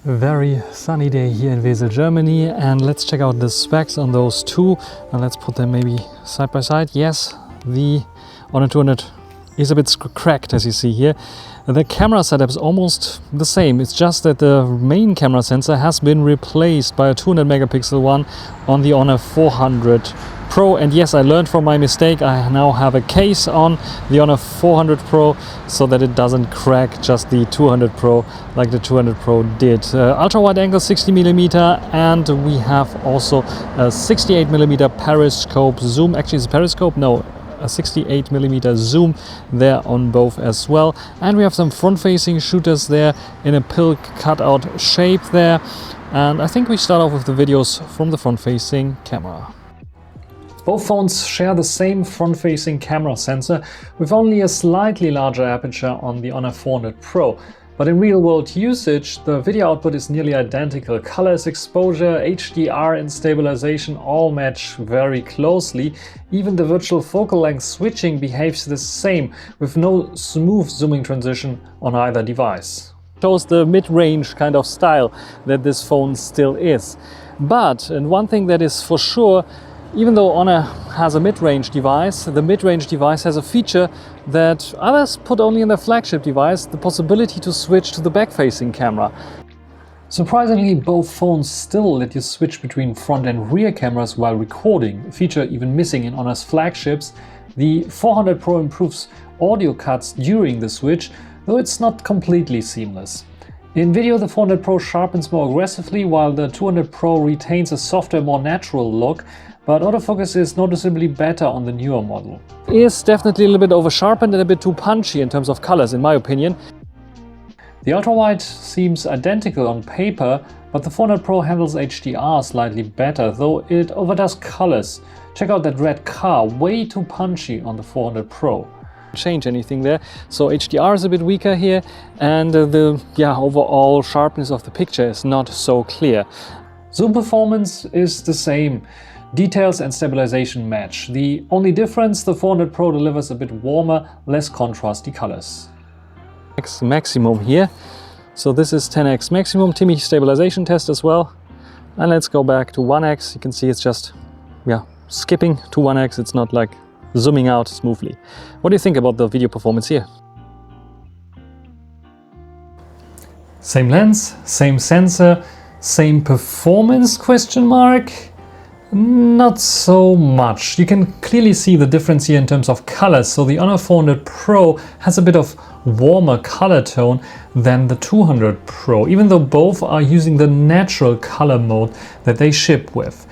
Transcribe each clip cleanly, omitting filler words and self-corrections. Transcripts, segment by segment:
Very sunny day here in Wesel, Germany, and let's check out the specs on those two and let's put them maybe side by side. Yes, the Honor 200 is a bit cracked, as you see here. The camera setup is almost the same. It's just that the main camera sensor has been replaced by a 200 megapixel one on the Honor 400 Pro. And yes, I learned from my mistake. I now have a case on the Honor 400 Pro so that it doesn't crack just the 200 Pro like the 200 Pro did. Ultra wide angle 60mm, and we have also a 68mm periscope zoom. Actually, it's a periscope? No, a 68mm zoom there on both as well. And we have some front-facing shooters there in a pill cutout shape there. And I think we start off with the videos from the front-facing camera. Both phones share the same front-facing camera sensor with only a slightly larger aperture on the Honor 400 Pro. But in real-world usage, the video output is nearly identical. Colors, exposure, HDR and stabilization all match very closely. Even the virtual focal length switching behaves the same, with no smooth zooming transition on either device. Shows the mid-range kind of style that this phone still is. But, and one thing that is for sure, even though Honor has a mid-range device, the mid-range device has a feature that others put only in their flagship device, the possibility to switch to the back-facing camera. Surprisingly, both phones still let you switch between front and rear cameras while recording, a feature even missing in Honor's flagships. The 400 Pro improves audio cuts during the switch, though it's not completely seamless. In video, the 400 Pro sharpens more aggressively, while the 200 Pro retains a softer, more natural look. But autofocus is noticeably better on the newer model. It is definitely a little bit over sharpened and a bit too punchy in terms of colors, in my opinion. The ultra-wide seems identical on paper, but the 400 Pro handles HDR slightly better, though it overdoes colors. Check out that red car, way too punchy on the 400 Pro. Change anything there, so HDR is a bit weaker here, and the overall sharpness of the picture is not so clear. Zoom performance is the same. Details and stabilization match. The only difference, the 400 Pro delivers a bit warmer, less contrasty colors. X maximum here. So this is 10x maximum. Timmy stabilization test as well. And let's go back to 1x. You can see it's just skipping to 1x. It's not like zooming out smoothly. What do you think about the video performance here? Same lens, same sensor, same performance question mark? Not so much. You can clearly see the difference here in terms of colors. So the Honor 400 Pro has a bit of warmer color tone than the 200 Pro, even though both are using the natural color mode that they ship with.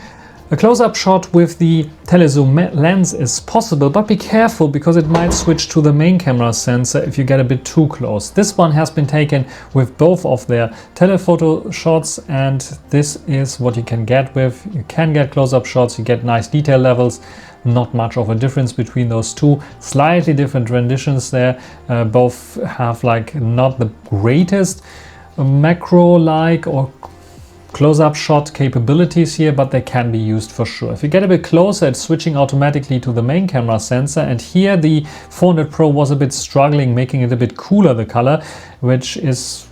A close-up shot with the telezoom lens is possible, but be careful because it might switch to the main camera sensor if you get a bit too close. This one has been taken with both of their telephoto shots, and this is what you can get with. You can get close-up shots, you get nice detail levels, not much of a difference between those two. Slightly different renditions there. Both have like not the greatest macro-like or close-up shot capabilities here, but they can be used for sure. If you get a bit closer, it's switching automatically to the main camera sensor, and here the 400 Pro was a bit struggling, making it a bit cooler, the color, which is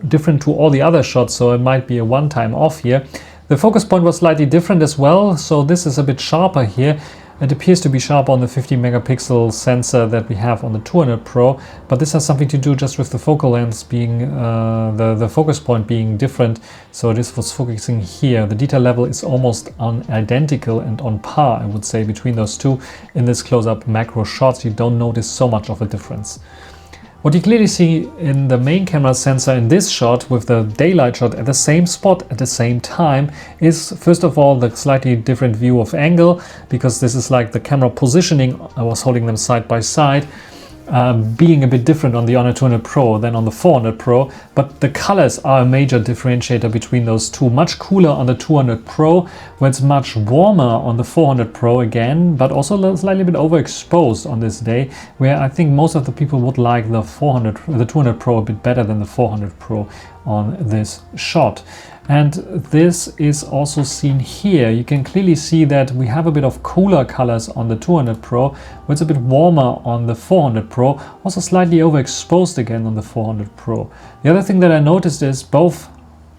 different to all the other shots, so it might be a one-time off here. The focus point was slightly different as well, so this is a bit sharper here. It appears to be sharp on the 50 megapixel sensor that we have on the 200 Pro, but this has something to do just with the focal length being, the focus point being different. So this was focusing here. The detail level is almost identical and on par, I would say, between those two. In this close-up macro shots, you don't notice so much of a difference. What you clearly see in the main camera sensor in this shot with the daylight shot at the same spot at the same time is, first of all, the slightly different view of angle, because this is like the camera positioning. I was holding them side by side, being a bit different on the Honor 200 Pro than on the 400 Pro, but the colors are a major differentiator between those two. Much cooler on the 200 Pro, where it's much warmer on the 400 Pro again, but also slightly bit overexposed on this day, where I think most of the people would like the 200 Pro a bit better than the 400 Pro on this shot. And this is also seen here. You can clearly see that we have a bit of cooler colors on the 200 Pro, where it's a bit warmer on the 400 Pro, also slightly overexposed again on the 400 Pro. The other thing that I noticed is both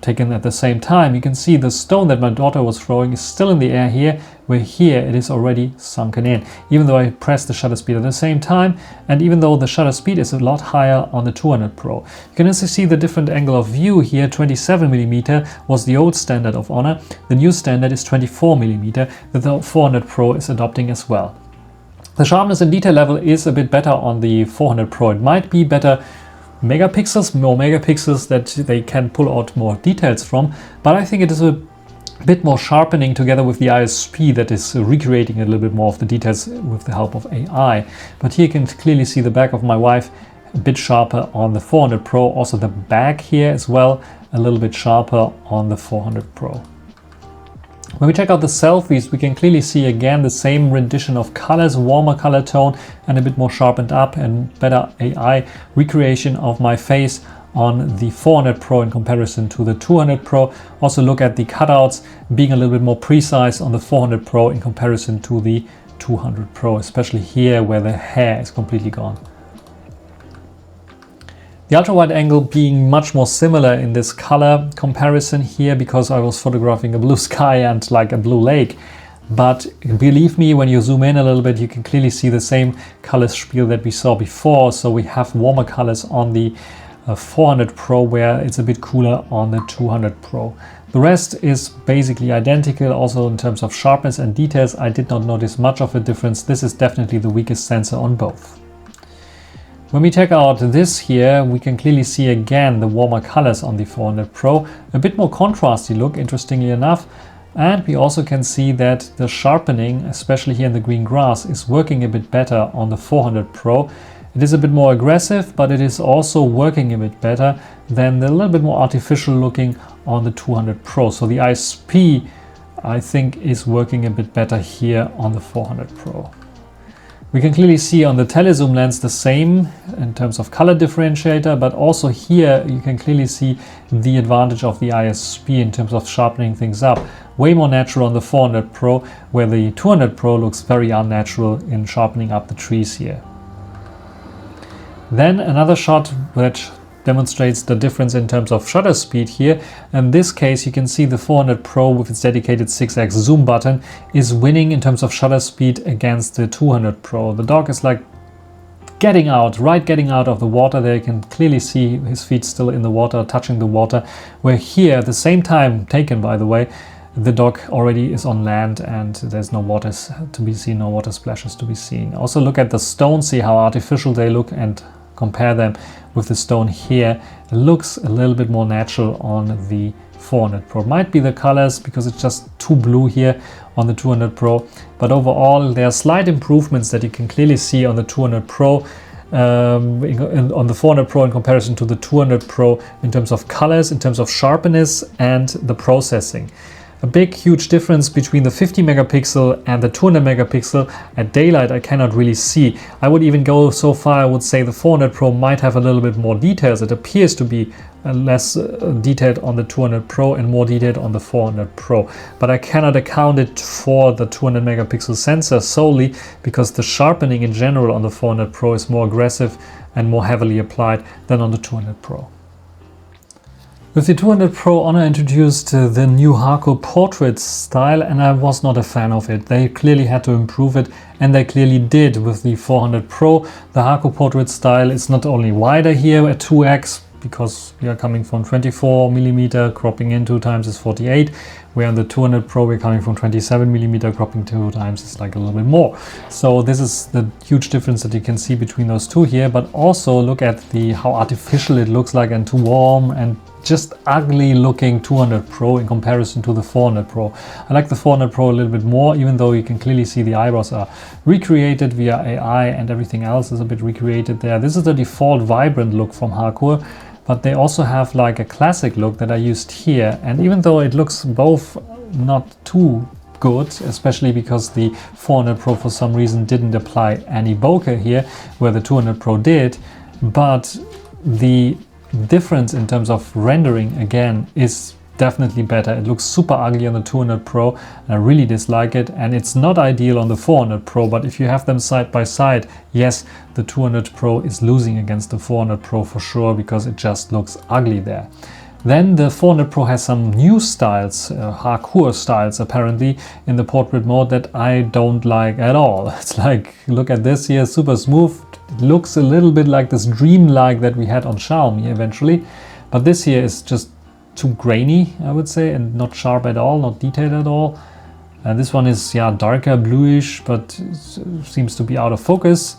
taken at the same time. You can see the stone that my daughter was throwing is still in the air here, where here it is already sunken in, even though I pressed the shutter speed at the same time, and even though the shutter speed is a lot higher on the 200 Pro. You can also see the different angle of view here. 27mm was the old standard of Honor. The new standard is 24mm that the 400 Pro is adopting as well. The sharpness and detail level is a bit better on the 400 Pro. It might be better megapixels, more megapixels that they can pull out more details from, but I think it is a bit more sharpening together with the ISP that is recreating a little bit more of the details with the help of AI. But here you can clearly see the back of my wife a bit sharper on the 400 Pro, also the back here as well a little bit sharper on the 400 Pro. When we check out the selfies, we can clearly see again the same rendition of colors, warmer color tone and a bit more sharpened up and better AI recreation of my face on the 400 Pro in comparison to the 200 Pro. Also look at the cutouts being a little bit more precise on the 400 Pro in comparison to the 200 Pro, especially here where the hair is completely gone. The ultra wide angle being much more similar in this color comparison here because I was photographing a blue sky and like a blue lake. But believe me, when you zoom in a little bit, you can clearly see the same color spiel that we saw before. So we have warmer colors on the 400 Pro where it's a bit cooler on the 200 Pro. The rest is basically identical. Also in terms of sharpness and details, I did not notice much of a difference. This is definitely the weakest sensor on both. When we check out this here, we can clearly see again the warmer colors on the 400 Pro, a bit more contrasty look, interestingly enough. And we also can see that the sharpening, especially here in the green grass, is working a bit better on the 400 Pro. It is a bit more aggressive, but it is also working a bit better than the little bit more artificial looking on the 200 Pro. So the ISP, I think, is working a bit better here on the 400 Pro. We can clearly see on the telezoom lens the same in terms of color differentiator, but also here you can clearly see the advantage of the ISP in terms of sharpening things up. Way more natural on the 400 Pro, where the 200 Pro looks very unnatural in sharpening up the trees here. Then another shot which demonstrates the difference in terms of shutter speed here. In this case, you can see the 400 Pro with its dedicated 6x zoom button is winning in terms of shutter speed against the 200 Pro. The dog is like getting out of the water. There you can clearly see his feet still in the water, touching the water, where here at the same time taken, by the way, the dog already is on land and there's no water to be seen, no water splashes to be seen. Also look at the stones, see how artificial they look and compare them with the stone here. It looks a little bit more natural on the 400 Pro. Might be the colors because it's just too blue here on the 200 Pro, but overall there are slight improvements that you can clearly see on the 200 Pro, on the 400 Pro in comparison to the 200 Pro in terms of colors, in terms of sharpness and the processing. A big, huge difference between the 50 megapixel and the 200 megapixel. At daylight, I cannot really see. I would even go so far, I would say the 400 Pro might have a little bit more details. It appears to be less detailed on the 200 Pro and more detailed on the 400 Pro. But I cannot account it for the 200 megapixel sensor solely because the sharpening in general on the 400 Pro is more aggressive and more heavily applied than on the 200 Pro. With the 200 Pro, Honor introduced the new Harcourt portrait style, and I was not a fan of it. They clearly had to improve it, and they clearly did with the 400 Pro. The Harcourt portrait style is not only wider here at 2x, because we are coming from 24mm, cropping in 2 times is 48, where on the 200 Pro we're coming from 27mm, cropping 2 times is like a little bit more. So this is the huge difference that you can see between those two here, but also look at how artificial it looks like and too warm and just ugly looking 200 Pro in comparison to the 400 Pro. I like the 400 Pro a little bit more, even though you can clearly see the eyebrows are recreated via AI and everything else is a bit recreated there. This is the default vibrant look from Harcourt, but they also have like a classic look that I used here. And even though it looks both not too good, especially because the 400 Pro for some reason didn't apply any bokeh here, where the 200 Pro did, but the difference in terms of rendering again is definitely better. It looks super ugly on the 200 Pro, and I really dislike it, and it's not ideal on the 400 Pro, but if you have them side by side, yes, the 200 Pro is losing against the 400 Pro for sure, because it just looks ugly there. Then the 400 Pro has some new styles, Harcourt styles apparently, in the portrait mode that I don't like at all. It's like, look at this here, super smooth. It looks a little bit like this dreamlike that we had on Xiaomi eventually, but this here is just too grainy, I would say, and not sharp at all, not detailed at all. This one is, yeah, darker bluish, but seems to be out of focus.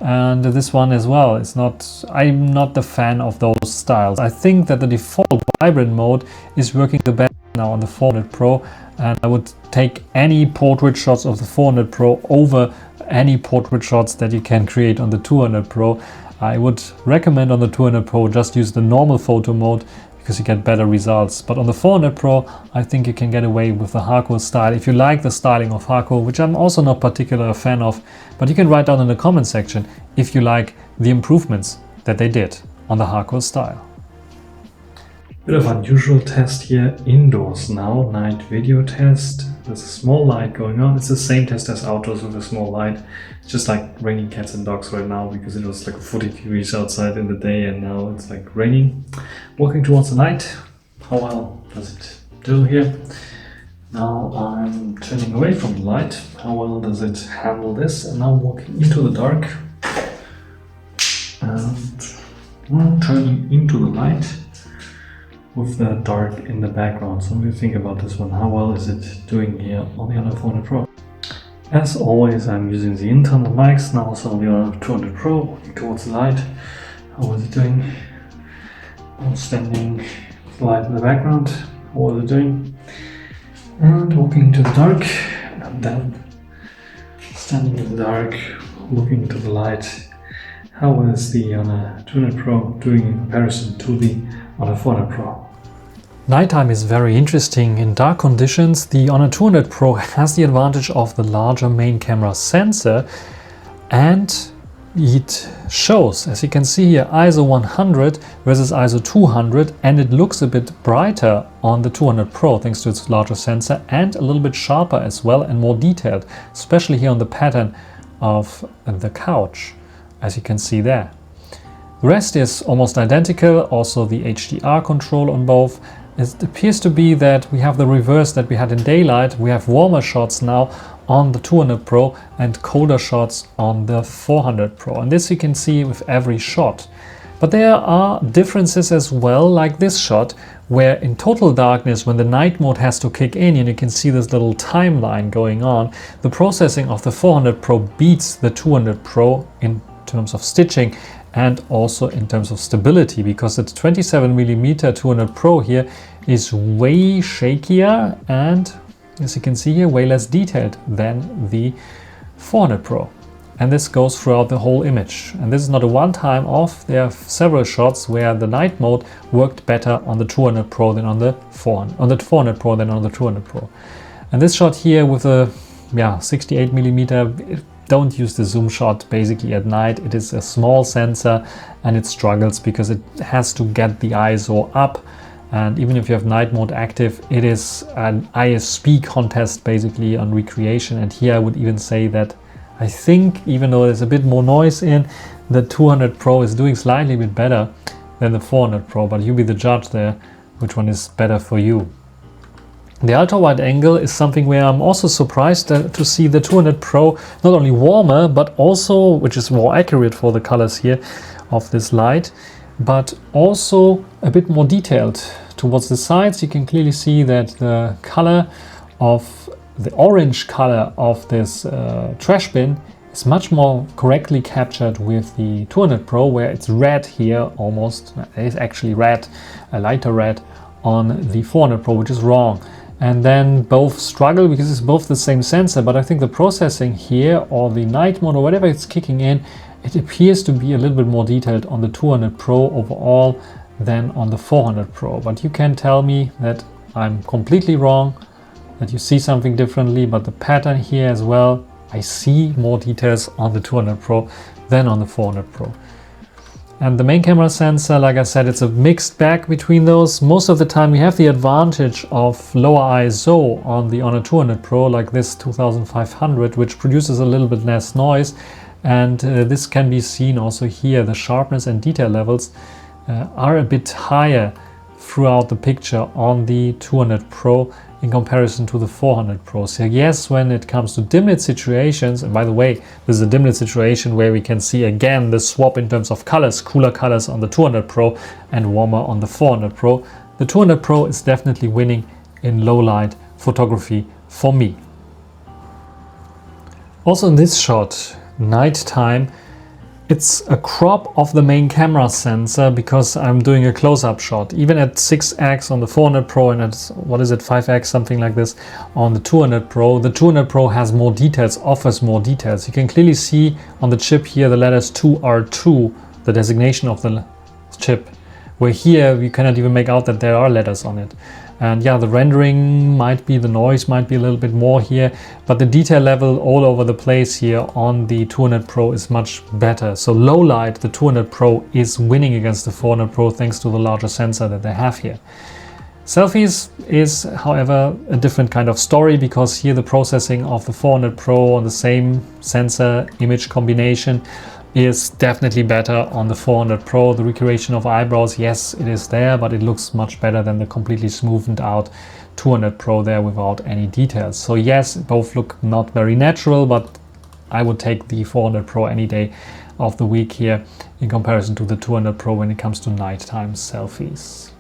And this one as well is not, I'm not the fan of those styles. I think that the default vibrant mode is working the best now on the 400 Pro, and I would take any portrait shots of the 400 Pro over any portrait shots that you can create on the 200 Pro. I would recommend on the 200 Pro just use the normal photo mode, because you get better results. But on the 400 Pro, I think you can get away with the Harcourt style. If you like the styling of Harcourt, which I'm also not particularly a fan of, but you can write down in the comment section if you like the improvements that they did on the Harcourt style. Bit of unusual test here indoors now, night video test. There's a small light going on. It's the same test as outdoors with a small light. It's just like raining cats and dogs right now, because it was like 40 degrees outside in the day and now it's like raining. Walking towards the night. How well does it do here? Now I'm turning away from the light. How well does it handle this? And now walking into the dark and turning into the light with the dark in the background. So what do you think about this one? How well is it doing here on the other 400 Pro? As always, I'm using the internal mics now, so on the other 200 Pro, walking towards the light. How is it doing? I'm standing with the light in the background. How is it doing? And walking into the dark, and then standing in the dark, looking into the light. How is the Honor 200 Pro doing in comparison to the Honor 400 Pro? Nighttime is very interesting. In dark conditions, the Honor 200 Pro has the advantage of the larger main camera sensor, and it shows, as you can see here, ISO 100 versus ISO 200, and it looks a bit brighter on the 200 Pro thanks to its larger sensor, and a little bit sharper as well and more detailed, especially here on the pattern of the couch, as you can see there. The rest is almost identical, also the HDR control on both. It appears to be that we have the reverse that we had in daylight. We have warmer shots now on the 200 Pro and colder shots on the 400 Pro. And this you can see with every shot. But there are differences as well, like this shot, where in total darkness, when the night mode has to kick in, and you can see this little timeline going on, the processing of the 400 Pro beats the 200 Pro in terms of stitching and also in terms of stability, because the 27mm 200 Pro here is way shakier and, as you can see here, way less detailed than the 400 Pro. And this goes throughout the whole image. And this is not a one-time off. There are several shots where the night mode worked better on the 200 Pro than on the 400 Pro than on the 200 Pro. And this shot here with a 68mm, don't use the zoom shot basically at night. It is a small sensor and it struggles because it has to get the ISO up. And even if you have night mode active, it is an ISP contest basically on recreation. And here I would even say that I think, even though there's a bit more noise in, the 200 Pro is doing slightly a bit better than the 400 Pro, but you be the judge there, which one is better for you. The ultra wide angle is something where I'm also surprised to see the 200 Pro not only warmer, but also, which is more accurate for the colors here of this light, but also a bit more detailed. Towards the sides, you can clearly see that the color of the orange color of this trash bin is much more correctly captured with the 200 Pro, where it's red here almost. It is actually red, a lighter red on the 400 Pro, which is wrong. And then both struggle because it's both the same sensor, but I think the processing here, or the night mode or whatever it's kicking in, it appears to be a little bit more detailed on the 200 Pro overall than on the 400 Pro. But you can tell me that I'm completely wrong, that you see something differently, but the pattern here as well, I see more details on the 200 Pro than on the 400 Pro. And the main camera sensor, like I said, it's a mixed bag between those. Most of the time we have the advantage of lower ISO on the Honor 200 Pro, like this 2500, which produces a little bit less noise. And this can be seen also here. The sharpness and detail levels are a bit higher throughout the picture on the 200 Pro in comparison to the 400 Pro. So yes, when it comes to dimlit situations, and by the way, this is a dimlit situation where we can see again the swap in terms of colors, cooler colors on the 200 Pro and warmer on the 400 Pro. The 200 Pro is definitely winning in low light photography for me. Also in this shot, nighttime, it's a crop of the main camera sensor because I'm doing a close-up shot. Even at 6x on the 400 Pro and at, 5x, something like this, on the 200 Pro. The 200 Pro has more details, offers more details. You can clearly see on the chip here the letters 2R2, the designation of the chip, where here you cannot even make out that there are letters on it. And yeah, the rendering might be, the noise might be a little bit more here, but the detail level all over the place here on the 200 Pro is much better. So low light, the 200 Pro is winning against the 400 Pro thanks to the larger sensor that they have here. Selfies is, however, a different kind of story because here the processing of the 400 Pro on the same sensor image combination is definitely better on the 400 Pro. The recreation of eyebrows, yes, it is there, but it looks much better than the completely smoothened out 200 Pro there without any details. So yes, both look not very natural, but I would take the 400 Pro any day of the week here in comparison to the 200 Pro when it comes to nighttime selfies.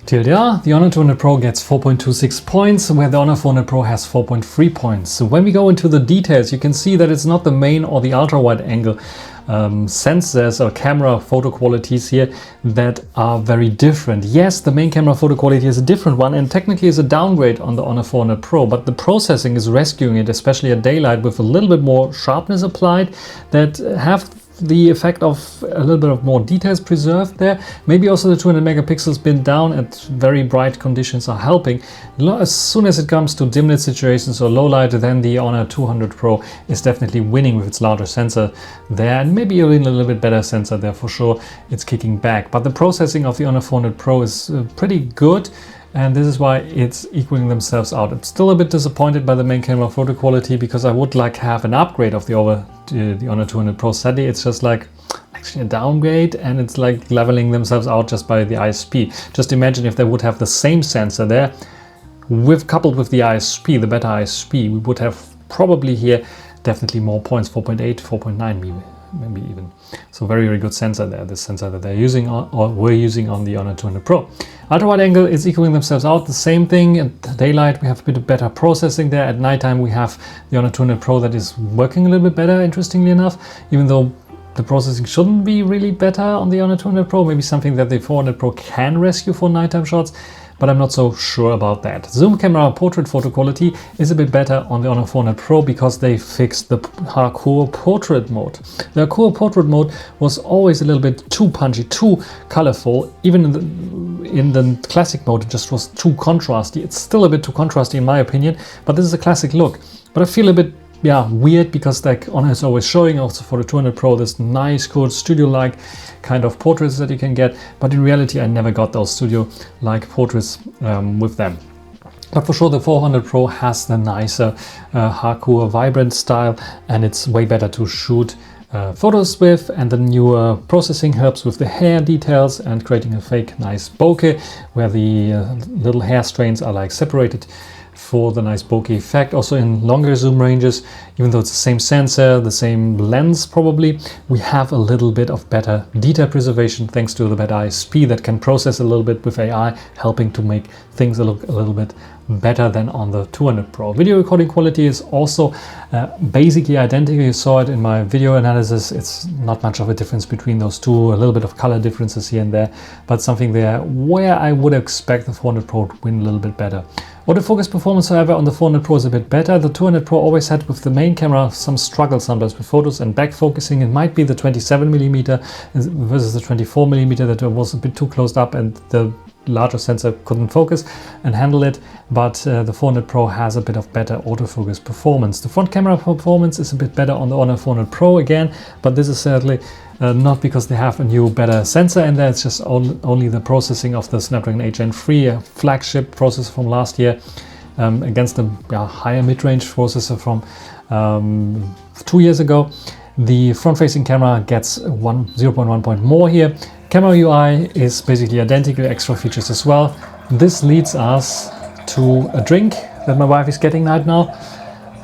TLDR, the Honor 200 Pro gets 4.26 points, where the Honor 400 Pro has 4.3 points. So when we go into the details, you can see that it's not the main or the ultra wide angle sensors or camera photo qualities here that are very different. Yes, the main camera photo quality is a different one and technically is a downgrade on the Honor 400 Pro, but the processing is rescuing it, especially at daylight, with a little bit more sharpness applied that have the effect of a little bit of more details preserved there. Maybe also the 200 megapixels bin down at very bright conditions are helping. As soon as it comes to dim lit situations or low light, then the Honor 200 Pro is definitely winning with its larger sensor there, and maybe even a little bit better sensor there for sure. It's kicking back, but the processing of the Honor 400 Pro is pretty good. And this is why it's equaling themselves out. I'm still a bit disappointed by the main camera photo quality because I would like have an upgrade of the Honor 200 Pro. Sadly, it's just like actually a downgrade, and it's like leveling themselves out just by the ISP. Just imagine if they would have the same sensor there, coupled with the ISP, the better ISP, we would have probably here definitely more points, 4.8, 4.9 maybe even. So very, very good sensor there, this sensor that they're using or were using on the Honor 200 Pro. Ultra wide angle is equaling themselves out, the same thing. At daylight we have a bit of better processing there. At nighttime we have the Honor 200 Pro that is working a little bit better, interestingly enough, even though the processing shouldn't be really better on the Honor 200 Pro, maybe something that the 400 Pro can rescue for nighttime shots, but I'm not so sure about that. Zoom camera portrait photo quality is a bit better on the Honor 400 Pro because they fixed the Harcourt portrait mode. The Harcourt portrait mode was always a little bit too punchy, too colorful. Even in the classic mode, it just was too contrasty. It's still a bit too contrasty in my opinion, but this is a classic look. But I feel a bit weird because like Honor is always showing also for the 200 Pro this nice, cool studio-like kind of portraits that you can get, but in reality I never got those studio-like portraits with them. But for sure the 400 Pro has the nicer Harcourt vibrant style, and it's way better to shoot photos with, and the newer processing helps with the hair details and creating a fake nice bokeh where the little hair strands are like separated for the nice bokeh effect. Also in longer zoom ranges, even though it's the same sensor, the same lens probably, we have a little bit of better detail preservation thanks to the better ISP that can process a little bit with AI, helping to make things look a little bit better than on the 200 Pro. Video recording quality is also basically identical. You saw it in my video analysis. It's not much of a difference between those two, a little bit of color differences here and there, but something there where I would expect the 400 Pro to win a little bit better. Autofocus performance, however, on the 400 Pro is a bit better. The 200 Pro always had with the main camera some struggle sometimes with photos and back focusing. It might be the 27mm versus the 24mm that was a bit too closed up, and the larger sensor couldn't focus and handle it, but the 400 Pro has a bit of better autofocus performance. The front camera performance is a bit better on the Honor 400 Pro again, but this is certainly not because they have a new better sensor in there. It's just only the processing of the Snapdragon 8 Gen 3, a flagship processor from last year, against a higher mid-range processor from 2 years ago. The front-facing camera gets 0.1 point more here. Camera UI is basically identical, extra features as well. This leads us to a drink that my wife is getting right now,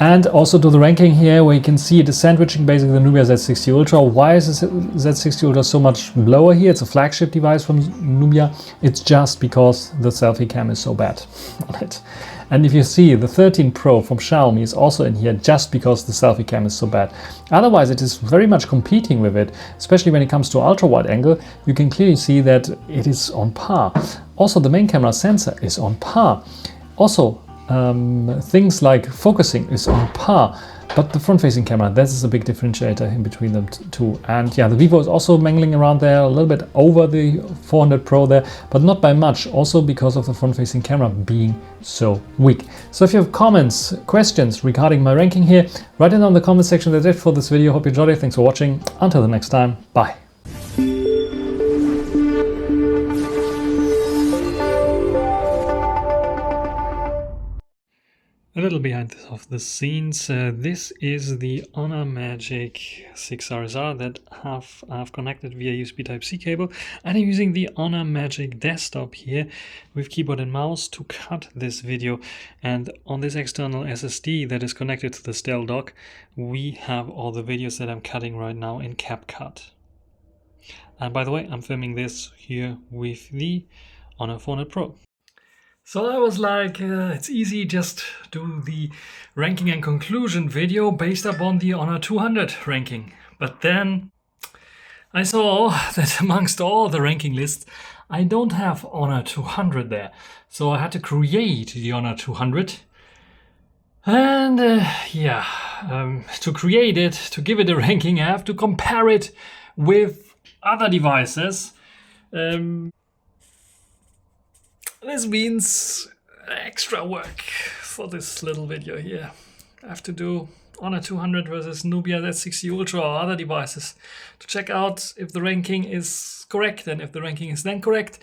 and also to the ranking here, where you can see it is sandwiching basically the Nubia Z60 Ultra. Why is the Z60 Ultra so much lower here? It's a flagship device from Nubia. It's just because the selfie cam is so bad on it. And if you see, the 13 Pro from Xiaomi is also in here just because the selfie cam is so bad. Otherwise, it is very much competing with it, especially when it comes to ultra wide angle. You can clearly see that it is on par. Also, the main camera sensor is on par. Also, things like focusing is on par. But the front-facing camera, that is a big differentiator in between them two. And yeah, the Vivo is also mangling around there, a little bit over the 400 Pro there, but not by much, also because of the front-facing camera being so weak. So if you have comments, questions regarding my ranking here, write it down in the comment section. That's it for this video. Hope you enjoyed it. Thanks for watching. Until the next time, bye. A little behind the scenes, this is the Honor Magic 6RSR that I've connected via USB Type-C cable, and I'm using the Honor Magic desktop here with keyboard and mouse to cut this video. And on this external SSD that is connected to the Stel dock, we have all the videos that I'm cutting right now in CapCut. And by the way, I'm filming this here with the Honor 400 Pro. So I was like, it's easy, just do the ranking and conclusion video based upon the Honor 200 ranking. But then I saw that amongst all the ranking lists, I don't have Honor 200 there. So I had to create the Honor 200. And to create it, to give it a ranking, I have to compare it with other devices. This means extra work for this little video here. I have to do Honor 200 versus Nubia Z60 Ultra or other devices to check out if the ranking is correct. And if the ranking is then correct,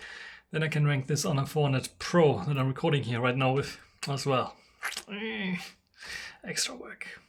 then I can rank this Honor 400 Pro that I'm recording here right now with as well. Extra work.